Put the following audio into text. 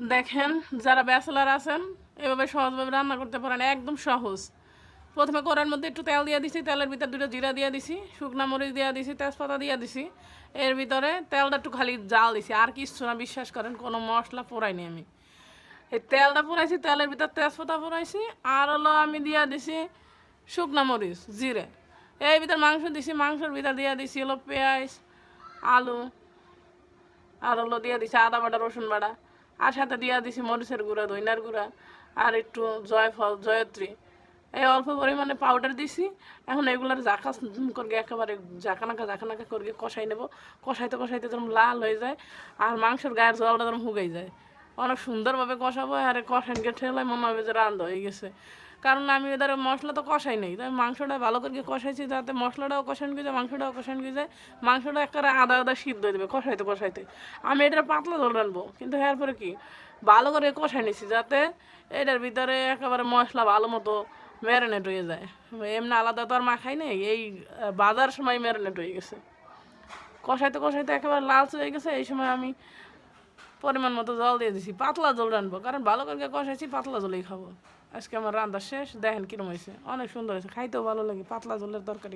দেখেন যারা ব্যাচেলার আছেন এভাবে সহজভাবে রান্না করতে পারেন, একদম সহজ। প্রথমে কড়াইয়ের মধ্যে একটু তেল দিয়ে দিছি, তেলের ভিতরে দুটো জিরা দিয়ে দিছি, শুকনা মরিচ দিয়ে দিছি, তেজপাতা দিয়ে দিছি। এর ভিতরে তেলটা একটু খালি জাল দিছি, আর কিছু না, বিশ্বাস করেন কোনো মশলা পোড়াইনি আমি। এই তেলটা পোড়াইছি, তেলের ভিতর তেজপাতা পোড়াইছি, আর হলো আমি দিয়ে দিছি শুকনা মরিচ, জিরে। এর ভিতর মাংস দিছি, মাংসের ভিতর দিয়ে দিছি হলো পেঁয়াজ, আলু, আর হলো দিয়ে দিছি আদা বাটা, রসুন বাটা, আর সাথে দিয়ে দিছি মরিচের গুঁড়া, ধইনার গুঁড়া, আর একটু জয়ফল, জয়ত্রী, এই অল্প পরিমাণে পাউডার দিছি। এখন এগুলোর জাকা করে একেবারে জাকানাকা করে কষাই নেব। কষাইতে কষাইতে যেরকম লাল হয়ে যায় আর মাংসের গায়ের জলটা যেরকম হুগাই যায়, অনেক সুন্দরভাবে কষাবো। আর কষাইনকে ঠেলায় মনে হবে যে রান্না হয়ে গেছে, কারণ আমি এদের মশলা তো কষাই নেই, তাই মাংসটা ভালো করে কষাইছি যাতে মশলাটাও কষান গিয়ে যায়, মাংসটাও কষান গিয়ে যায়। মাংসটা একেবারে আদা আদা সিদ্ধ হয়ে দেবে কষাইতে কষাইতে। আমি এটার পাতলা জল রানবো, কিন্তু এরপরে কি ভালো করে কষাই নিছি যাতে এটার ভিতরে একেবারে মশলা ভালো মতো ম্যারিনেট হয়ে যায়। এমনি আলাদা তো আর মাখাই নেই, এই বাজার সময় ম্যারিনেট হয়ে গেছে। কষাইতে কষাইতে একেবারে লালচে হয়ে গেছে, এই সময় আমি পরিমাণ মতো জল দিয়ে দিছি। পাতলা জল রানবো, কারণ ভালো করে কষাইছি, পাতলা জলেই খাবো। আজকে আমার রান্না শেষ, দেখেন কিরম হয়েছে, অনেক সুন্দর হয়েছে, খাইতেও ভালো লাগে পাতলা জলের তরকারি।